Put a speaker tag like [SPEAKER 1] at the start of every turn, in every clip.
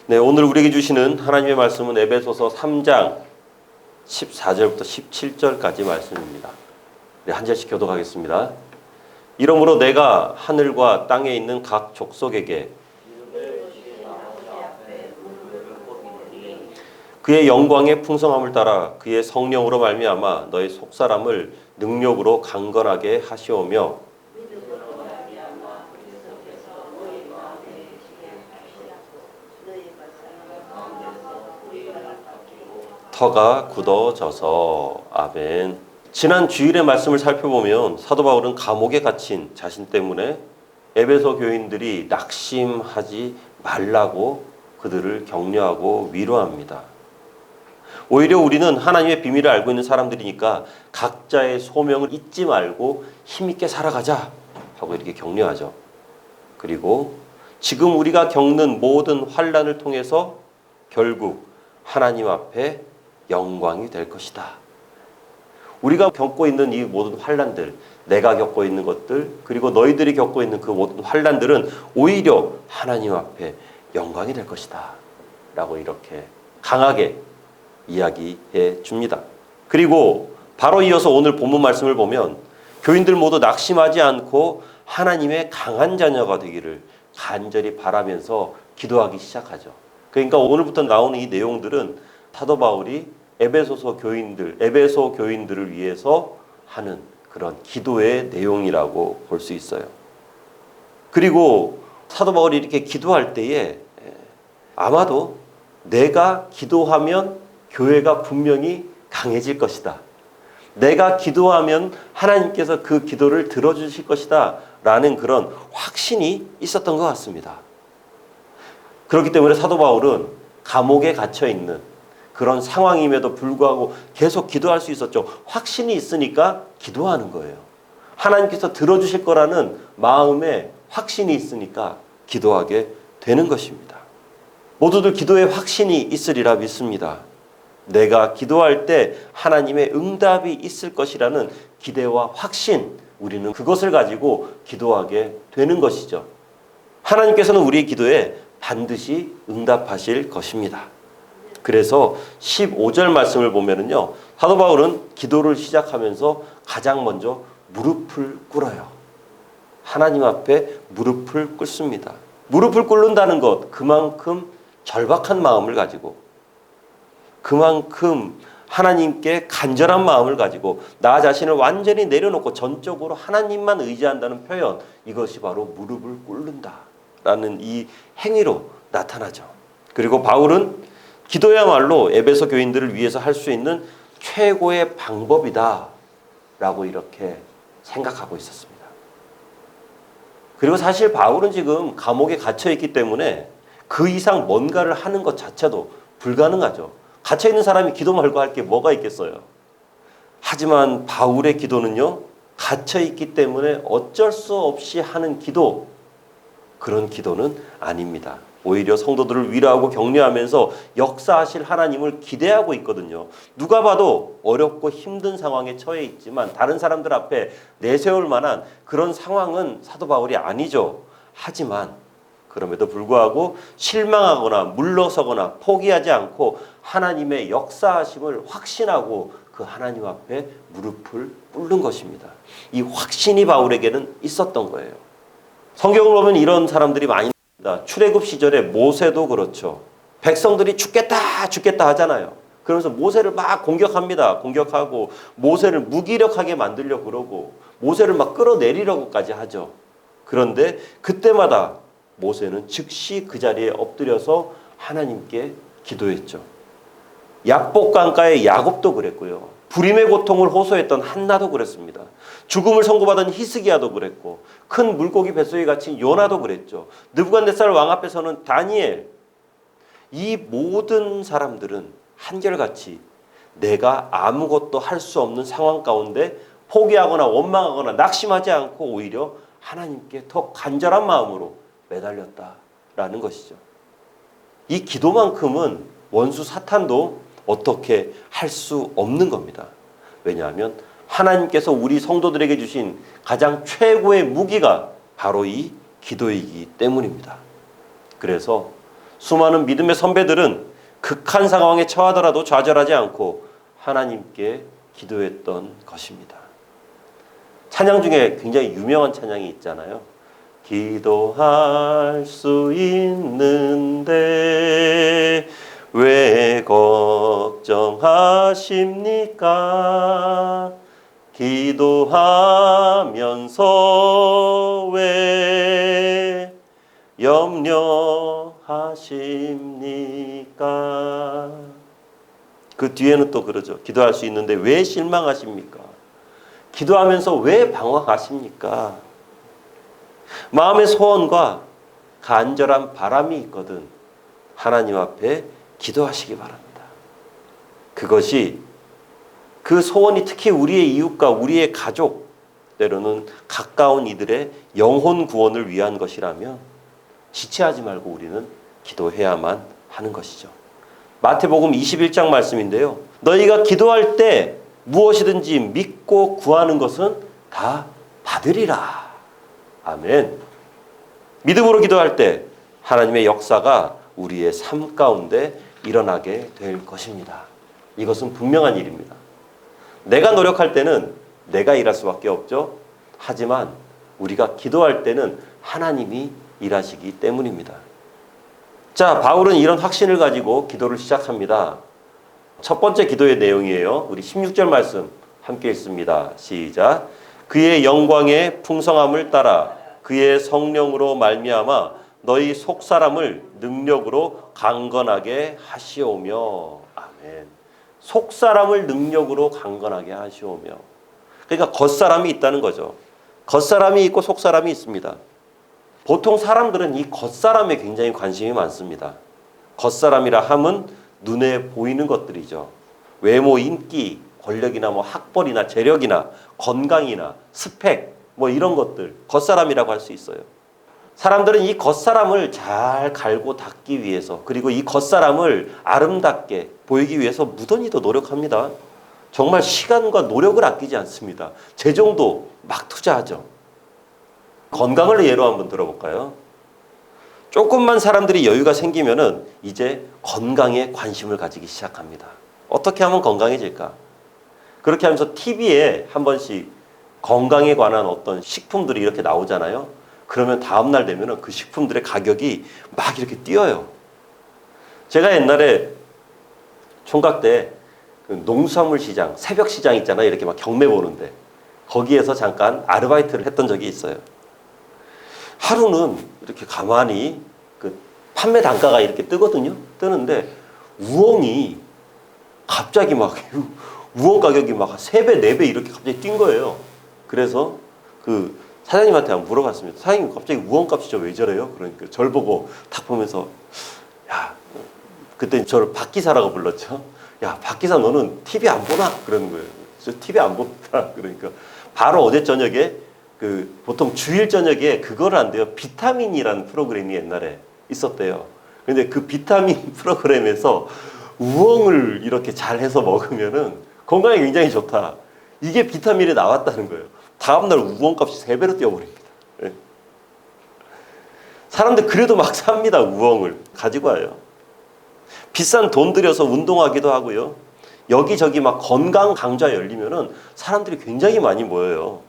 [SPEAKER 1] 네, 오늘 우리에게 주시는 하나님의 말씀은 에베소서 3장 14절부터 17절까지 말씀입니다. 네, 한 절씩 교독하겠습니다. 이러므로 내가 하늘과 땅에 있는 각 족속에게 그의 영광의 풍성함을 따라 그의 성령으로 말미암아 너의 속사람을 능력으로 강건하게 하시오며 터가 굳어져서. 아멘. 지난 주일의 말씀을 살펴보면 사도 바울은 감옥에 갇힌 자신 때문에 에베소 교인들이 낙심하지 말라고 그들을 격려하고 위로합니다. 오히려 우리는 하나님의 비밀을 알고 있는 사람들이니까 각자의 소명을 잊지 말고 힘있게 살아가자 하고 이렇게 격려하죠. 그리고 지금 우리가 겪는 모든 환난을 통해서 결국 하나님 앞에 영광이 될 것이다. 우리가 겪고 있는 이 모든 환난들, 내가 겪고 있는 것들, 그리고 너희들이 겪고 있는 그 모든 환난들은 오히려 하나님 앞에 영광이 될 것이다 라고 이렇게 강하게 이야기해 줍니다. 그리고 바로 이어서 오늘 본문 말씀을 보면 교인들 모두 낙심하지 않고 하나님의 강한 자녀가 되기를 간절히 바라면서 기도하기 시작하죠. 그러니까 오늘부터 나오는 이 내용들은 사도 바울이 에베소 교인들을 위해서 하는 그런 기도의 내용이라고 볼 수 있어요. 그리고 사도 바울이 이렇게 기도할 때에 아마도 내가 기도하면 교회가 분명히 강해질 것이다. 내가 기도하면 하나님께서 그 기도를 들어주실 것이다 라는 그런 확신이 있었던 것 같습니다. 그렇기 때문에 사도 바울은 감옥에 갇혀있는 그런 상황임에도 불구하고 계속 기도할 수 있었죠. 확신이 있으니까 기도하는 거예요. 하나님께서 들어주실 거라는 마음에 확신이 있으니까 기도하게 되는 것입니다. 모두들 기도에 확신이 있으리라 믿습니다. 내가 기도할 때 하나님의 응답이 있을 것이라는 기대와 확신, 우리는 그것을 가지고 기도하게 되는 것이죠. 하나님께서는 우리의 기도에 반드시 응답하실 것입니다. 그래서 15절 말씀을 보면은요, 사도 바울은 기도를 시작하면서 가장 먼저 무릎을 꿇어요. 하나님 앞에 무릎을 꿇습니다. 무릎을 꿇는다는 것, 그만큼 절박한 마음을 가지고, 그만큼 하나님께 간절한 마음을 가지고 나 자신을 완전히 내려놓고 전적으로 하나님만 의지한다는 표현, 이것이 바로 무릎을 꿇는다라는 이 행위로 나타나죠. 그리고 바울은 기도야말로 에베소 교인들을 위해서 할 수 있는 최고의 방법이다 라고 이렇게 생각하고 있었습니다. 그리고 사실 바울은 지금 감옥에 갇혀있기 때문에 그 이상 뭔가를 하는 것 자체도 불가능하죠. 갇혀있는 사람이 기도 말고 할 게 뭐가 있겠어요. 하지만 바울의 기도는요, 갇혀있기 때문에 어쩔 수 없이 하는 기도, 그런 기도는 아닙니다. 오히려 성도들을 위로하고 격려하면서 역사하실 하나님을 기대하고 있거든요. 누가 봐도 어렵고 힘든 상황에 처해 있지만 다른 사람들 앞에 내세울 만한 그런 상황은 사도 바울이 아니죠. 하지만 그럼에도 불구하고 실망하거나 물러서거나 포기하지 않고 하나님의 역사하심을 확신하고 그 하나님 앞에 무릎을 꿇는 것입니다. 이 확신이 바울에게는 있었던 거예요. 성경을 보면 이런 사람들이 많이 나옵니다. 출애굽 시절에 모세도 그렇죠. 백성들이 죽겠다 하잖아요. 그러면서 모세를 막 공격합니다. 공격하고 모세를 무기력하게 만들려고 그러고 모세를 막 끌어내리려고까지 하죠. 그런데 그때마다 모세는 즉시 그 자리에 엎드려서 하나님께 기도했죠. 약복강가의 야곱도 그랬고요. 불임의 고통을 호소했던 한나도 그랬습니다. 죽음을 선고받은 히스기야도 그랬고, 큰 물고기 뱃속에 갇힌 요나도 그랬죠. 느부갓네살 왕 앞에서는 다니엘. 이 모든 사람들은 한결같이 내가 아무것도 할 수 없는 상황 가운데 포기하거나 원망하거나 낙심하지 않고 오히려 하나님께 더 간절한 마음으로 매달렸다라는 것이죠. 이 기도만큼은 원수 사탄도 어떻게 할 수 없는 겁니다. 왜냐하면 하나님께서 우리 성도들에게 주신 가장 최고의 무기가 바로 이 기도이기 때문입니다. 그래서 수많은 믿음의 선배들은 극한 상황에 처하더라도 좌절하지 않고 하나님께 기도했던 것입니다. 찬양 중에 굉장히 유명한 찬양이 있잖아요. 기도할 수 있는데 왜 걱정하십니까? 기도하면서 왜 염려하십니까? 그 뒤에는 또 그러죠. 기도할 수 있는데 왜 실망하십니까? 기도하면서 왜 방황하십니까? 마음의 소원과 간절한 바람이 있거든 하나님 앞에 기도하시기 바랍니다. 그것이 그 소원이 특히 우리의 이웃과 우리의 가족, 때로는 가까운 이들의 영혼 구원을 위한 것이라면 지체하지 말고 우리는 기도해야만 하는 것이죠. 마태복음 21장 말씀인데요. 너희가 기도할 때 무엇이든지 믿고 구하는 것은 다 받으리라. 아멘. 믿음으로 기도할 때 하나님의 역사가 우리의 삶 가운데 일어나게 될 것입니다. 이것은 분명한 일입니다. 내가 노력할 때는 내가 일할 수밖에 없죠. 하지만 우리가 기도할 때는 하나님이 일하시기 때문입니다. 자, 바울은 이런 확신을 가지고 기도를 시작합니다. 첫 번째 기도의 내용이에요. 우리 16절 말씀 함께 읽습니다. 시작. 그의 영광의 풍성함을 따라 그의 성령으로 말미암아 너희 속사람을 능력으로 강건하게 하시오며. 아멘. 속사람을 능력으로 강건하게 하시오며. 그러니까 겉사람이 있다는 거죠. 겉사람이 있고 속사람이 있습니다. 보통 사람들은 이 겉사람에 굉장히 관심이 많습니다. 겉사람이라 함은 눈에 보이는 것들이죠. 외모, 인기, 권력이나 학벌이나 재력이나 건강이나 스펙 이런 것들 겉사람이라고 할 수 있어요. 사람들은 이 겉사람을 잘 갈고 닦기 위해서 그리고 이 겉사람을 아름답게 보이기 위해서 무던히도 노력합니다. 정말 시간과 노력을 아끼지 않습니다. 재정도 막 투자하죠. 건강을 예로 한번 들어볼까요? 조금만 사람들이 여유가 생기면은 이제 건강에 관심을 가지기 시작합니다. 어떻게 하면 건강해질까? 그렇게 하면서 TV에 한 번씩 건강에 관한 어떤 식품들이 이렇게 나오잖아요. 그러면 다음날 되면은 그 식품들의 가격이 막 이렇게 뛰어요. 제가 옛날에 총각 때 그 농수산물 시장, 새벽 시장 있잖아요. 이렇게 막 경매 보는데 거기에서 잠깐 아르바이트를 했던 적이 있어요. 하루는 이렇게 가만히 그 판매 단가가 이렇게 뜨거든요. 뜨는데 우엉이 갑자기 막 우엉 가격이 막 3배, 4배 이렇게 갑자기 뛴 거예요. 그래서 그 사장님한테 한번 물어봤습니다. 사장님 갑자기 우엉 값이 왜 저래요? 그러니까 저를 보고 탁 보면서 야, 그때 저를 박기사라고 불렀죠. 야, 박기사 너는 TV 안 보나? 그러는 거예요. 저 TV 안 봅니다. 그러니까 바로 어제 저녁에 그 보통 주일 저녁에 그거를 한대요. 비타민이라는 프로그램이 옛날에 있었대요. 근데 그 비타민 프로그램에서 우엉을 이렇게 잘 해서 먹으면은 건강에 굉장히 좋다. 이게 비타민에 나왔다는 거예요. 다음날 우엉 값이 3배로 뛰어버립니다. 네. 사람들 그래도 막 삽니다. 우엉을 가지고 와요. 비싼 돈 들여서 운동하기도 하고요. 여기저기 막 건강 강좌 열리면은 사람들이 굉장히 많이 모여요.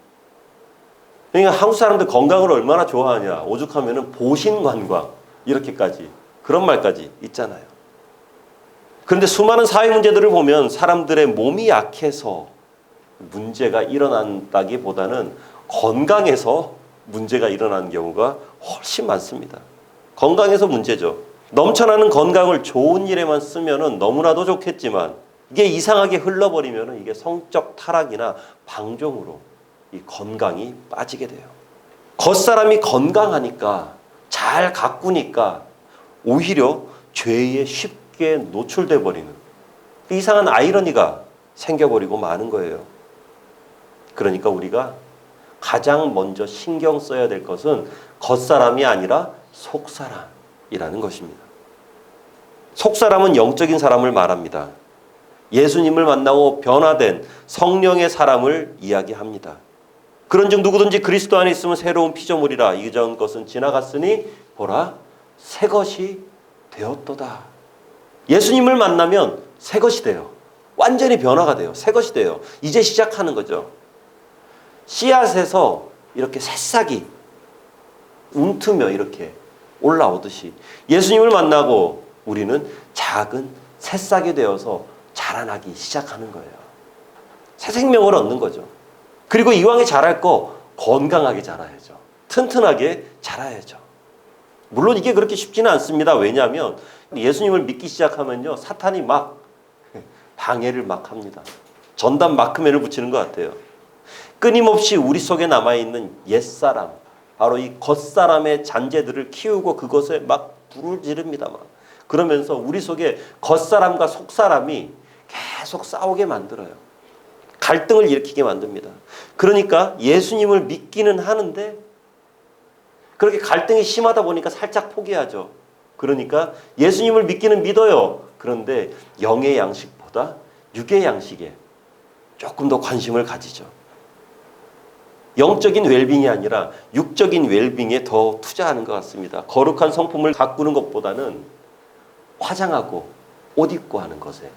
[SPEAKER 1] 그러니까 한국 사람들 건강을 얼마나 좋아하냐. 오죽하면은 보신관광 이렇게까지 그런 말까지 있잖아요. 그런데 수많은 사회 문제들을 보면 사람들의 몸이 약해서 문제가 일어난다기보다는 건강에서 문제가 일어나는 경우가 훨씬 많습니다. 건강에서 문제죠. 넘쳐나는 건강을 좋은 일에만 쓰면은 너무나도 좋겠지만 이게 이상하게 흘러버리면은 이게 성적 타락이나 방종으로 이 건강이 빠지게 돼요. 겉사람이 건강하니까 잘 가꾸니까 오히려 죄에 쉽게 노출돼 버리는 이상한 아이러니가 생겨버리고 마는 거예요. 그러니까 우리가 가장 먼저 신경 써야 될 것은 겉사람이 아니라 속사람이라는 것입니다. 속사람은 영적인 사람을 말합니다. 예수님을 만나고 변화된 성령의 사람을 이야기합니다. 그런즉 누구든지 그리스도 안에 있으면 새로운 피조물이라. 이전 것은 지나갔으니 보라 새 것이 되었도다. 예수님을 만나면 새 것이 돼요. 완전히 변화가 돼요. 새 것이 돼요. 이제 시작하는 거죠. 씨앗에서 이렇게 새싹이 움트며 이렇게 올라오듯이 예수님을 만나고 우리는 작은 새싹이 되어서 자라나기 시작하는 거예요. 새 생명을 얻는 거죠. 그리고 이왕에 자랄 거 건강하게 자라야죠. 튼튼하게 자라야죠. 물론 이게 그렇게 쉽지는 않습니다. 왜냐하면 예수님을 믿기 시작하면요, 사탄이 막 방해를 막 합니다. 전담 마크맨을 붙이는 것 같아요. 끊임없이 우리 속에 남아있는 옛사람, 바로 이 겉사람의 잔재들을 키우고 그것에 막 불을 지릅니다. 막. 그러면서 우리 속에 겉사람과 속사람이 계속 싸우게 만들어요. 갈등을 일으키게 만듭니다. 그러니까 예수님을 믿기는 하는데 그렇게 갈등이 심하다 보니까 살짝 포기하죠. 그러니까 예수님을 믿기는 믿어요. 그런데 영의 양식보다 육의 양식에 조금 더 관심을 가지죠. 영적인 웰빙이 아니라 육적인 웰빙에 더 투자하는 것 같습니다. 거룩한 성품을 가꾸는 것보다는 화장하고 옷 입고 하는 것에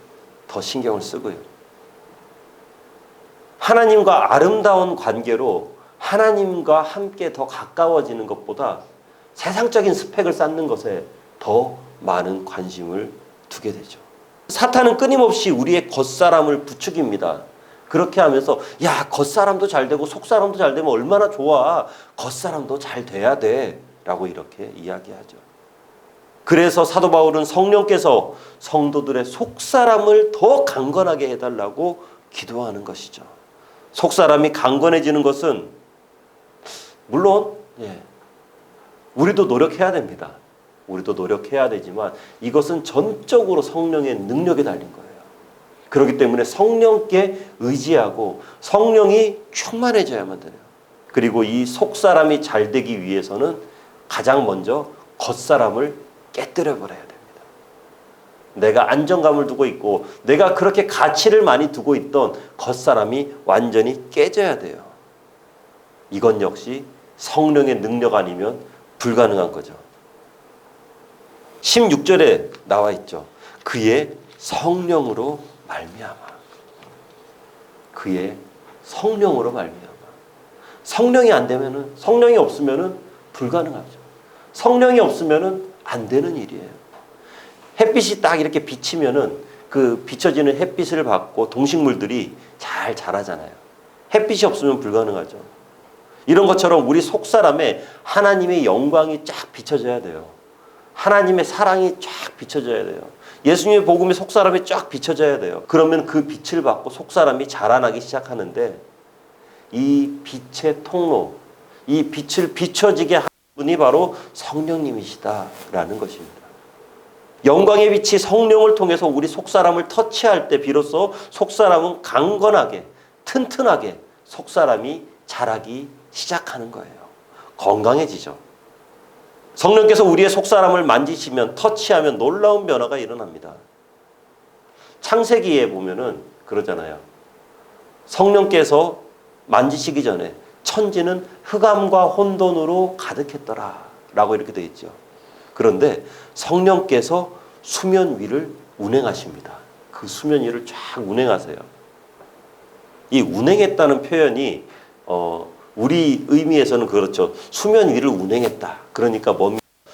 [SPEAKER 1] 더 신경을 쓰고요. 하나님과 아름다운 관계로 하나님과 함께 더 가까워지는 것보다 세상적인 스펙을 쌓는 것에 더 많은 관심을 두게 되죠. 사탄은 끊임없이 우리의 겉사람을 부추깁니다. 그렇게 하면서 야, 겉사람도 잘 되고 속사람도 잘 되면 얼마나 좋아. 겉사람도 잘 돼야 돼. 라고 이렇게 이야기하죠. 그래서 사도 바울은 성령께서 성도들의 속사람을 더 강건하게 해달라고 기도하는 것이죠. 속사람이 강건해지는 것은 물론 우리도 노력해야 됩니다. 우리도 노력해야 되지만 이것은 전적으로 성령의 능력에 달린 거예요. 그렇기 때문에 성령께 의지하고 성령이 충만해져야만 돼요. 그리고 이 속사람이 잘 되기 위해서는 가장 먼저 겉사람을 깨뜨려 버려야 됩니다. 내가 안정감을 두고 있고 내가 그렇게 가치를 많이 두고 있던 겉사람이 완전히 깨져야 돼요. 이건 역시 성령의 능력 아니면 불가능한 거죠. 16절에 나와 있죠. 그의 성령으로 말미암아. 그의 성령으로 말미암아. 성령이 안 되면은, 성령이 없으면은 불가능하죠. 성령이 없으면은 안 되는 일이에요. 햇빛이 딱 이렇게 비치면은 그 비춰지는 햇빛을 받고 동식물들이 잘 자라잖아요. 햇빛이 없으면 불가능하죠. 이런 것처럼 우리 속사람에 하나님의 영광이 쫙 비춰져야 돼요. 하나님의 사랑이 쫙 비춰져야 돼요. 예수님의 복음이 속사람에 쫙 비춰져야 돼요. 그러면 그 빛을 받고 속사람이 자라나기 시작하는데 이 빛의 통로, 이 빛을 비춰지게 하는 분이 바로 성령님이시다라는 것입니다. 영광의 빛이 성령을 통해서 우리 속사람을 터치할 때 비로소 속사람은 강건하게, 튼튼하게 속사람이 자라기 시작하는 거예요. 건강해지죠. 성령께서 우리의 속사람을 만지시면, 터치하면 놀라운 변화가 일어납니다. 창세기에 보면은 그러잖아요. 성령께서 만지시기 전에 천지는 흑암과 혼돈으로 가득했더라 라고 이렇게 되어 있죠. 그런데 성령께서 수면 위를 운행하십니다. 그 수면 위를 쫙 운행하세요. 이 운행했다는 표현이 우리 의미에서는 그렇죠. 수면 위를 운행했다. 그러니까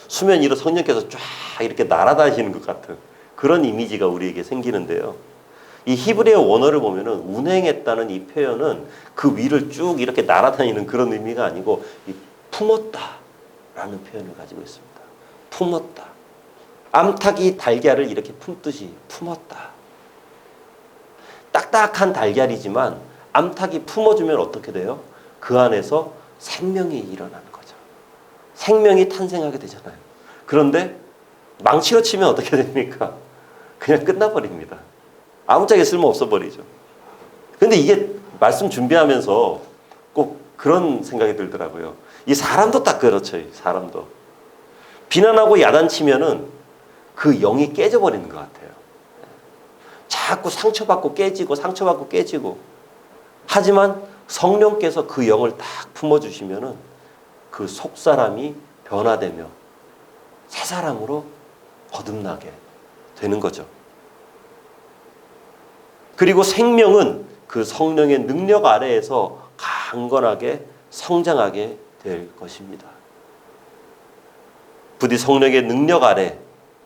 [SPEAKER 1] 수면 위로 성령께서 쫙 이렇게 날아다니시는 것 같은 그런 이미지가 우리에게 생기는데요. 이 히브리어 원어를 보면은 운행했다는 이 표현은 그 위를 쭉 이렇게 날아다니는 그런 의미가 아니고 품었다라는 표현을 가지고 있습니다. 품었다. 암탉이 달걀을 이렇게 품듯이 품었다. 딱딱한 달걀이지만 암탉이 품어주면 어떻게 돼요? 그 안에서 생명이 일어나는 거죠. 생명이 탄생하게 되잖아요. 그런데 망치로 치면 어떻게 됩니까? 그냥 끝나버립니다. 아무짝에 쓸모없어 버리죠. 근데 이게 말씀 준비하면서 꼭 그런 생각이 들더라고요. 이 사람도 딱 그렇죠. 사람도. 비난하고 야단치면은 그 영이 깨져버리는 것 같아요. 자꾸 상처받고 깨지고 상처받고 깨지고. 하지만 성령께서 그 영을 딱 품어주시면은 그 속사람이 변화되며 새 사람으로 거듭나게 되는 거죠. 그리고 생명은 그 성령의 능력 아래에서 강건하게 성장하게 될 것입니다. 부디 성령의 능력 아래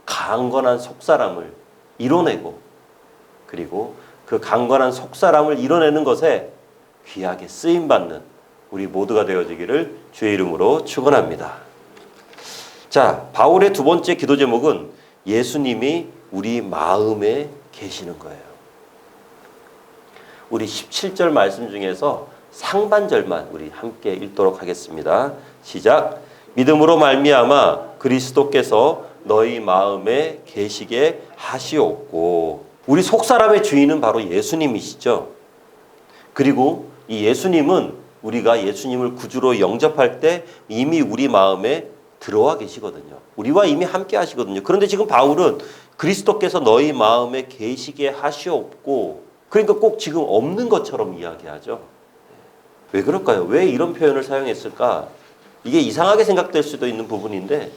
[SPEAKER 1] 강건한 속사람을 이뤄내고, 그리고 그 강건한 속사람을 이뤄내는 것에 귀하게 쓰임받는 우리 모두가 되어지기를 주의 이름으로 축원합니다. 자, 바울의 두 번째 기도 제목은 예수님이 우리 마음에 계시는 거예요. 우리 17절 말씀 중에서 상반절만 우리 함께 읽도록 하겠습니다. 시작. 믿음으로 말미암아 그리스도께서 너희 마음에 계시게 하시옵고. 우리 속사람의 주인은 바로 예수님이시죠. 그리고 이 예수님은 우리가 예수님을 구주로 영접할 때 이미 우리 마음에 들어와 계시거든요. 우리와 이미 함께 하시거든요. 그런데 지금 바울은 그리스도께서 너희 마음에 계시게 하시옵고, 그러니까 꼭 지금 없는 것처럼 이야기하죠. 왜 그럴까요? 왜 이런 표현을 사용했을까? 이게 이상하게 생각될 수도 있는 부분인데,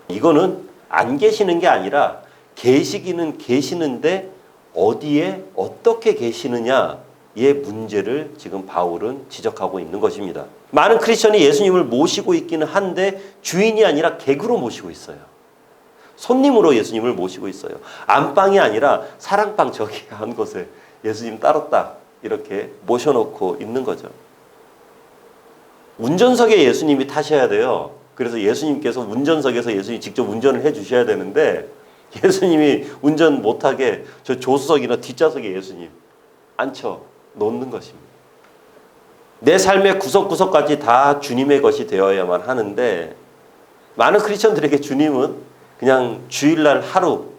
[SPEAKER 1] 이거는 안 계시는 게 아니라 계시기는 계시는데 어디에 어떻게 계시느냐의 문제를 지금 바울은 지적하고 있는 것입니다. 많은 크리스천이 예수님을 모시고 있기는 한데 주인이 아니라 객으로 모시고 있어요. 손님으로 예수님을 모시고 있어요. 안방이 아니라 사랑방 저기 한 곳에 예수님 따로 딱 이렇게 모셔놓고 있는 거죠. 운전석에 예수님이 타셔야 돼요. 그래서 예수님께서 운전석에서 예수님이 직접 운전을 해 주셔야 되는데, 예수님이 운전 못하게 저 조수석이나 뒷좌석에 예수님 앉혀 놓는 것입니다. 내 삶의 구석구석까지 다 주님의 것이 되어야만 하는데, 많은 크리스천들에게 주님은 그냥 주일날 하루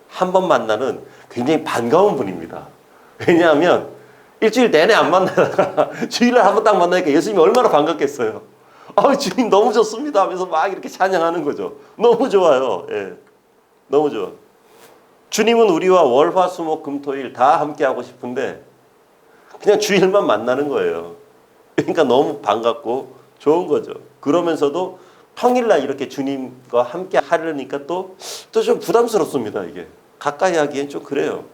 [SPEAKER 1] 한 번 만나는 굉장히 반가운 분입니다. 왜냐하면 일주일 내내 안 만나다가 주일날 한 번 딱 만나니까 예수님이 얼마나 반갑겠어요. 주님 너무 좋습니다 하면서 막 이렇게 찬양하는 거죠. 너무 좋아요. 예. 너무 좋아. 주님은 우리와 월, 화, 수, 목, 금, 토, 일 다 함께 하고 싶은데 그냥 주일만 만나는 거예요. 그러니까 너무 반갑고 좋은 거죠. 그러면서도 평일날 이렇게 주님과 함께 하려니까 또 좀 부담스럽습니다. 이게 가까이 하기엔 좀 그래요.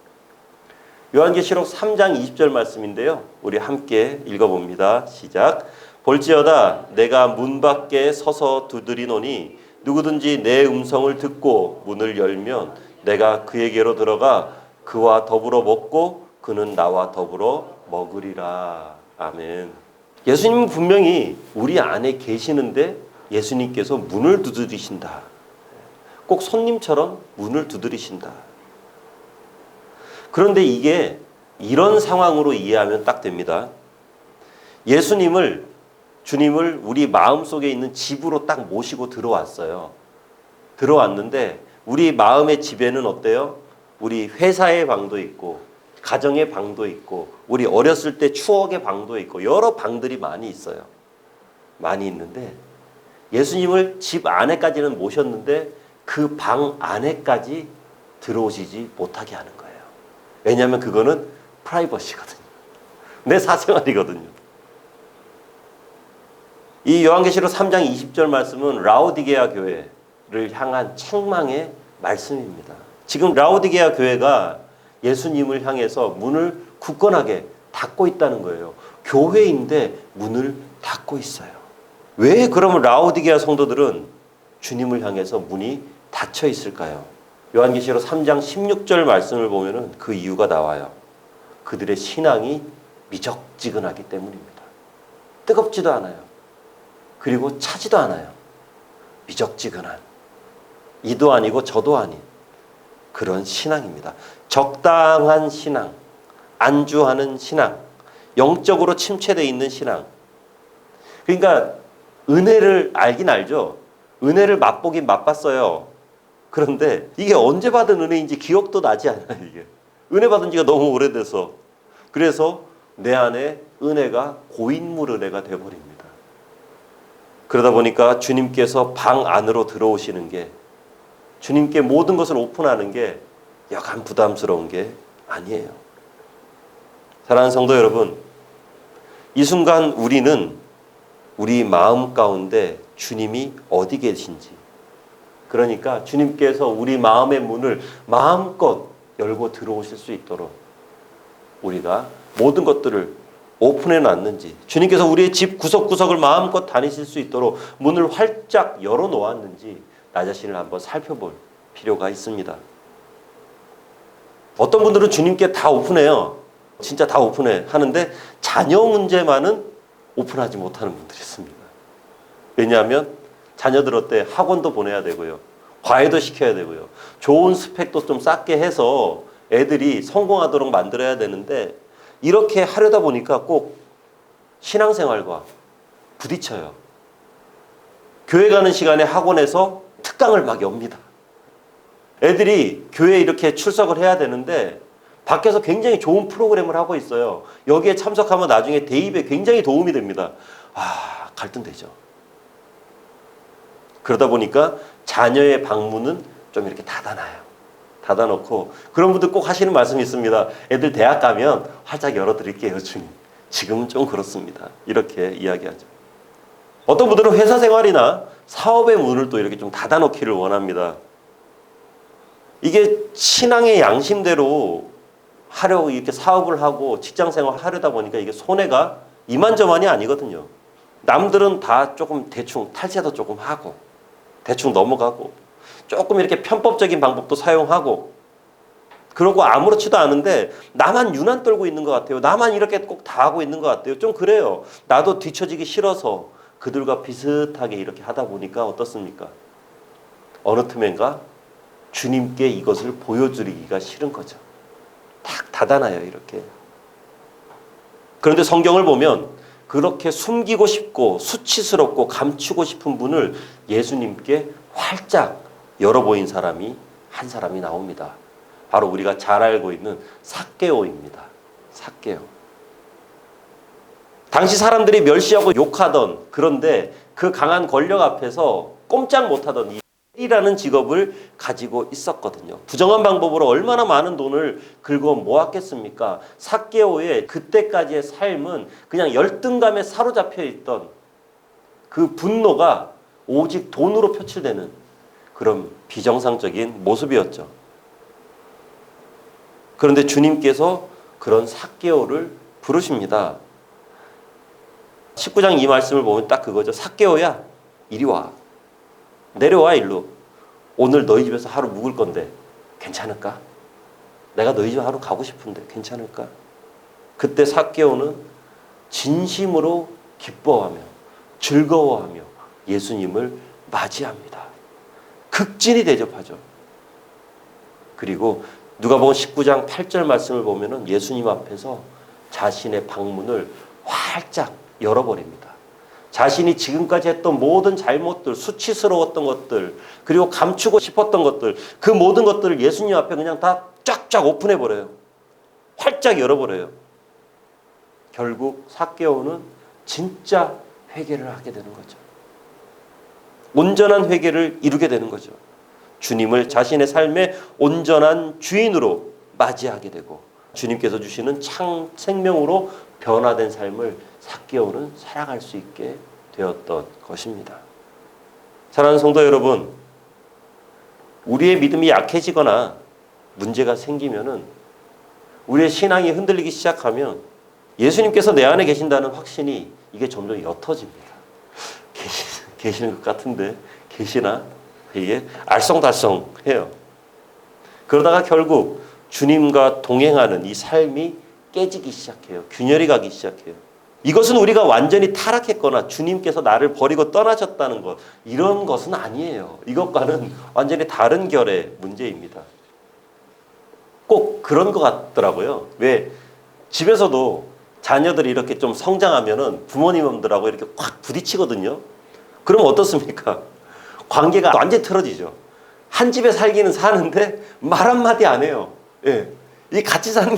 [SPEAKER 1] 요한계시록 3장 20절 말씀인데요. 우리 함께 읽어봅니다. 시작. 볼지어다 내가 문 밖에 서서 두드리노니 누구든지 내 음성을 듣고 문을 열면 내가 그에게로 들어가 그와 더불어 먹고 그는 나와 더불어 먹으리라. 아멘. 예수님은 분명히 우리 안에 계시는데 예수님께서 문을 두드리신다. 꼭 손님처럼 문을 두드리신다. 그런데 이게 이런 상황으로 이해하면 딱 됩니다. 주님을 우리 마음속에 있는 집으로 딱 모시고 들어왔어요. 들어왔는데 우리 마음의 집에는 어때요? 우리 회사의 방도 있고 가정의 방도 있고 우리 어렸을 때 추억의 방도 있고 여러 방들이 많이 있어요. 많이 있는데 예수님을 집 안에까지는 모셨는데 그 방 안에까지 들어오시지 못하게 하는 거예요. 왜냐하면 그거는 프라이버시거든요. 내 사생활이거든요. 이 요한계시록 3장 20절 말씀은 라오디게아 교회를 향한 책망의 말씀입니다. 지금 라오디게아 교회가 예수님을 향해서 문을 굳건하게 닫고 있다는 거예요. 교회인데 문을 닫고 있어요. 왜 그러면 라오디게아 성도들은 주님을 향해서 문이 닫혀 있을까요? 요한계시록 3장 16절 말씀을 보면은 그 이유가 나와요. 그들의 신앙이 미적지근하기 때문입니다. 뜨겁지도 않아요. 그리고 차지도 않아요. 미적지근한, 이도 아니고 저도 아닌 그런 신앙입니다. 적당한 신앙, 안주하는 신앙, 영적으로 침체되어 있는 신앙. 그러니까 은혜를 알긴 알죠. 은혜를 맛보긴 맛봤어요. 그런데 이게 언제 받은 은혜인지 기억도 나지 않아요. 이게 은혜 받은 지가 너무 오래돼서. 그래서 내 안에 은혜가 고인물 은혜가 되어버립니다. 그러다 보니까 주님께서 방 안으로 들어오시는 게, 주님께 모든 것을 오픈하는 게 여간 부담스러운 게 아니에요. 사랑하는 성도 여러분, 이 순간 우리는 우리 마음 가운데 주님이 어디 계신지, 그러니까 주님께서 우리 마음의 문을 마음껏 열고 들어오실 수 있도록 우리가 모든 것들을 오픈해 놨는지, 주님께서 우리의 집 구석구석을 마음껏 다니실 수 있도록 문을 활짝 열어 놓았는지 나 자신을 한번 살펴볼 필요가 있습니다. 어떤 분들은 주님께 다 오픈해요. 진짜 다 오픈해 하는데 자녀 문제만은 오픈하지 못하는 분들이 있습니다. 왜냐하면 자녀들 어때? 학원도 보내야 되고요. 과외도 시켜야 되고요. 좋은 스펙도 좀 쌓게 해서 애들이 성공하도록 만들어야 되는데 이렇게 하려다 보니까 꼭 신앙생활과 부딪혀요. 교회 가는 시간에 학원에서 특강을 막 엽니다. 애들이 교회에 이렇게 출석을 해야 되는데 밖에서 굉장히 좋은 프로그램을 하고 있어요. 여기에 참석하면 나중에 대입에 굉장히 도움이 됩니다. 갈등되죠. 그러다 보니까 자녀의 방문은 좀 이렇게 닫아놔요. 닫아놓고 그런 분들 꼭 하시는 말씀이 있습니다. 애들 대학 가면 활짝 열어드릴게요, 주님. 지금은 좀 그렇습니다. 이렇게 이야기하죠. 어떤 분들은 회사 생활이나 사업의 문을 또 이렇게 좀 닫아놓기를 원합니다. 이게 신앙의 양심대로 하려고 이렇게 사업을 하고 직장 생활을 하려다 보니까 이게 손해가 이만저만이 아니거든요. 남들은 다 조금 대충 탈세도 조금 하고 대충 넘어가고 조금 이렇게 편법적인 방법도 사용하고 그러고 아무렇지도 않은데 나만 유난 떨고 있는 것 같아요. 나만 이렇게 꼭 다 하고 있는 것 같아요. 좀 그래요. 나도 뒤처지기 싫어서 그들과 비슷하게 이렇게 하다 보니까 어떻습니까? 어느 틈엔가 주님께 이것을 보여드리기가 싫은 거죠. 딱 닫아놔요, 이렇게. 그런데 성경을 보면 그렇게 숨기고 싶고 수치스럽고 감추고 싶은 분을 예수님께 활짝 열어보인 사람이 한 사람이 나옵니다. 바로 우리가 잘 알고 있는 삭개오입니다. 삭개오. 당시 사람들이 멸시하고 욕하던, 그런데 그 강한 권력 앞에서 꼼짝 못하던 이 이라는 직업을 가지고 있었거든요. 부정한 방법으로 얼마나 많은 돈을 긁어 모았겠습니까? 삭개오의 그때까지의 삶은 그냥 열등감에 사로잡혀 있던 그 분노가 오직 돈으로 표출되는 그런 비정상적인 모습이었죠. 그런데 주님께서 그런 삭개오를 부르십니다. 19장 이 말씀을 보면 딱 그거죠. 삭개오야, 이리 와. 내려와 일로. 오늘 너희 집에서 하루 묵을 건데 괜찮을까? 내가 너희 집 하루 가고 싶은데 괜찮을까? 그때 삭개오는 진심으로 기뻐하며 즐거워하며 예수님을 맞이합니다. 극진히 대접하죠. 그리고 누가복음 19장 8절 말씀을 보면은 예수님 앞에서 자신의 방문을 활짝 열어버립니다. 자신이 지금까지 했던 모든 잘못들, 수치스러웠던 것들, 그리고 감추고 싶었던 것들, 그 모든 것들을 예수님 앞에 그냥 다 쫙쫙 오픈해버려요. 활짝 열어버려요. 결국 삭개오는 진짜 회개를 하게 되는 거죠. 온전한 회개를 이루게 되는 거죠. 주님을 자신의 삶의 온전한 주인으로 맞이하게 되고 주님께서 주시는 참 생명으로 변화된 삶을 삭개오는 살아갈 수 있게 되었던 것입니다. 사랑하는 성도 여러분, 우리의 믿음이 약해지거나 문제가 생기면은 우리의 신앙이 흔들리기 시작하면 예수님께서 내 안에 계신다는 확신이 이게 점점 옅어집니다. 계시는 것 같은데 계시나? 이게 알쏭달쏭해요. 그러다가 결국 주님과 동행하는 이 삶이 깨지기 시작해요. 균열이 가기 시작해요. 이것은 우리가 완전히 타락했거나 주님께서 나를 버리고 떠나셨다는 것, 이런 것은 아니에요. 이것과는 완전히 다른 결의 문제입니다. 꼭 그런 것 같더라고요. 왜 집에서도 자녀들이 이렇게 좀 성장하면은 부모님들하고 이렇게 확 부딪히거든요. 그럼 어떻습니까? 관계가 완전히 틀어지죠. 한 집에 살기는 사는데 말 한마디 안 해요. 예. 이 같이 사는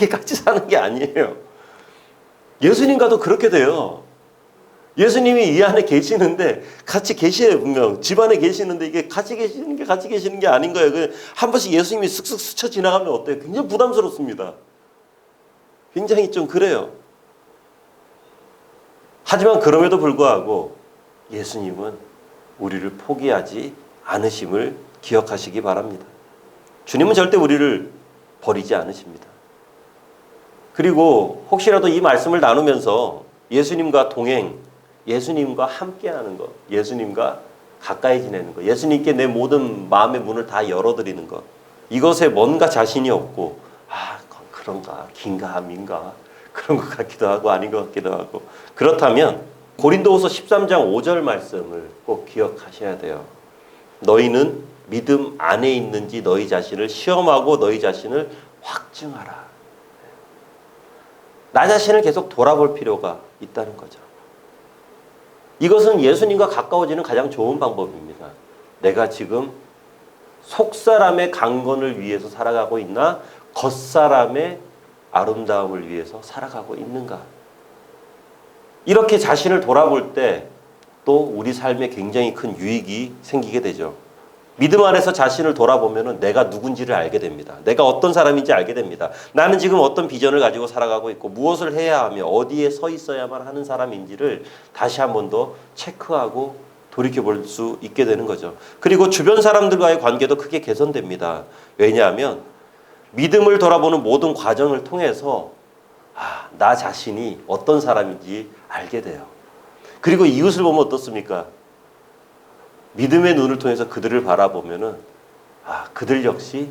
[SPEAKER 1] 게 아니에요. 예수님과도 그렇게 돼요. 예수님이 이 안에 계시는데 같이 계시에요, 분명. 집 안에 계시는데 이게 같이 계시는 게 아닌 거예요. 한 번씩 예수님이 쓱쓱 스쳐 지나가면 어때요? 굉장히 부담스럽습니다. 굉장히 좀 그래요. 하지만 그럼에도 불구하고 예수님은 우리를 포기하지 않으심을 기억하시기 바랍니다. 주님은 절대 우리를 버리지 않으십니다. 그리고 혹시라도 이 말씀을 나누면서 예수님과 동행, 예수님과 함께하는 것, 예수님과 가까이 지내는 것, 예수님께 내 모든 마음의 문을 다 열어드리는 것, 이것에 뭔가 자신이 없고 그런가 긴가 민가 그런 것 같기도 하고 아닌 것 같기도 하고, 그렇다면 고린도후서 13장 5절 말씀을 꼭 기억하셔야 돼요. 너희는 믿음 안에 있는지 너희 자신을 시험하고 너희 자신을 확증하라. 나 자신을 계속 돌아볼 필요가 있다는 거죠. 이것은 예수님과 가까워지는 가장 좋은 방법입니다. 내가 지금 속사람의 강건을 위해서 살아가고 있나, 겉사람의 아름다움을 위해서 살아가고 있는가. 이렇게 자신을 돌아볼 때 또 우리 삶에 굉장히 큰 유익이 생기게 되죠. 믿음 안에서 자신을 돌아보면 내가 누군지를 알게 됩니다. 내가 어떤 사람인지 알게 됩니다. 나는 지금 어떤 비전을 가지고 살아가고 있고 무엇을 해야 하며 어디에 서 있어야만 하는 사람인지를 다시 한 번 더 체크하고 돌이켜볼 수 있게 되는 거죠. 그리고 주변 사람들과의 관계도 크게 개선됩니다. 왜냐하면 믿음을 돌아보는 모든 과정을 통해서 나 자신이 어떤 사람인지 알게 돼요. 그리고 이웃을 보면 어떻습니까? 믿음의 눈을 통해서 그들을 바라보면은 그들 역시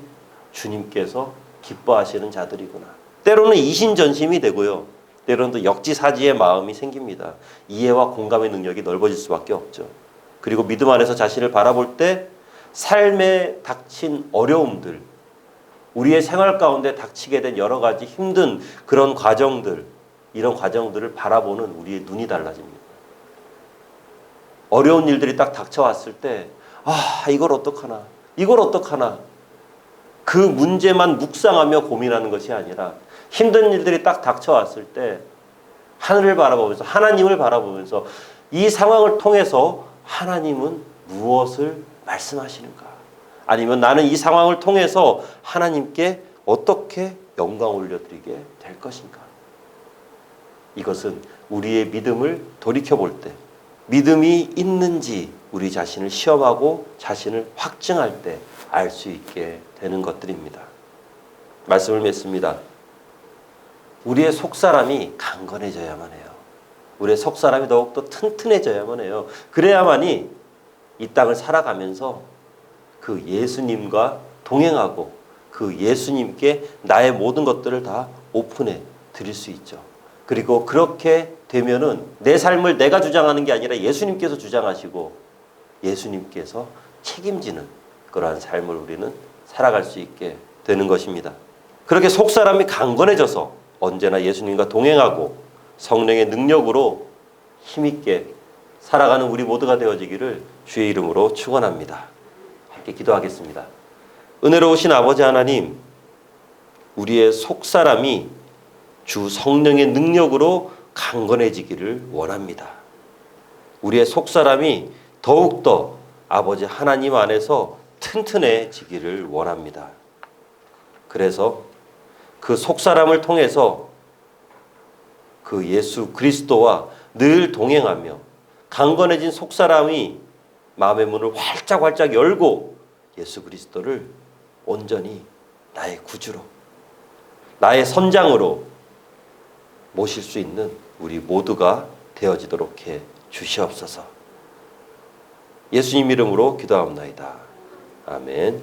[SPEAKER 1] 주님께서 기뻐하시는 자들이구나. 때로는 이신전심이 되고요. 때로는 또 역지사지의 마음이 생깁니다. 이해와 공감의 능력이 넓어질 수밖에 없죠. 그리고 믿음 안에서 자신을 바라볼 때 삶에 닥친 어려움들, 우리의 생활 가운데 닥치게 된 여러 가지 힘든 그런 과정들, 이런 과정들을 바라보는 우리의 눈이 달라집니다. 어려운 일들이 딱 닥쳐왔을 때 이걸 어떡하나, 이걸 어떡하나, 그 문제만 묵상하며 고민하는 것이 아니라 힘든 일들이 딱 닥쳐왔을 때 하늘을 바라보면서, 하나님을 바라보면서 이 상황을 통해서 하나님은 무엇을 말씀하시는가, 아니면 나는 이 상황을 통해서 하나님께 어떻게 영광 올려드리게 될 것인가. 이것은 우리의 믿음을 돌이켜볼 때, 믿음이 있는지 우리 자신을 시험하고 자신을 확증할 때 알 수 있게 되는 것들입니다. 말씀을 맺습니다. 우리의 속사람이 강건해져야만 해요. 우리의 속사람이 더욱더 튼튼해져야만 해요. 그래야만이 이 땅을 살아가면서 그 예수님과 동행하고 그 예수님께 나의 모든 것들을 다 오픈해 드릴 수 있죠. 그리고 그렇게 되면은 내 삶을 내가 주장하는 게 아니라 예수님께서 주장하시고 예수님께서 책임지는 그러한 삶을 우리는 살아갈 수 있게 되는 것입니다. 그렇게 속사람이 강건해져서 언제나 예수님과 동행하고 성령의 능력으로 힘있게 살아가는 우리 모두가 되어지기를 주의 이름으로 축원합니다. 함께 기도하겠습니다. 은혜로우신 아버지 하나님, 우리의 속사람이 주 성령의 능력으로 강건해지기를 원합니다. 우리의 속사람이 더욱더 아버지 하나님 안에서 튼튼해지기를 원합니다. 그래서 그 속사람을 통해서 그 예수 그리스도와 늘 동행하며 강건해진 속사람이 마음의 문을 활짝 열고 예수 그리스도를 온전히 나의 구주로, 나의 선장으로 모실 수 있는 우리 모두가 되어지도록 해 주시옵소서. 예수님 이름으로 기도하옵나이다. 아멘.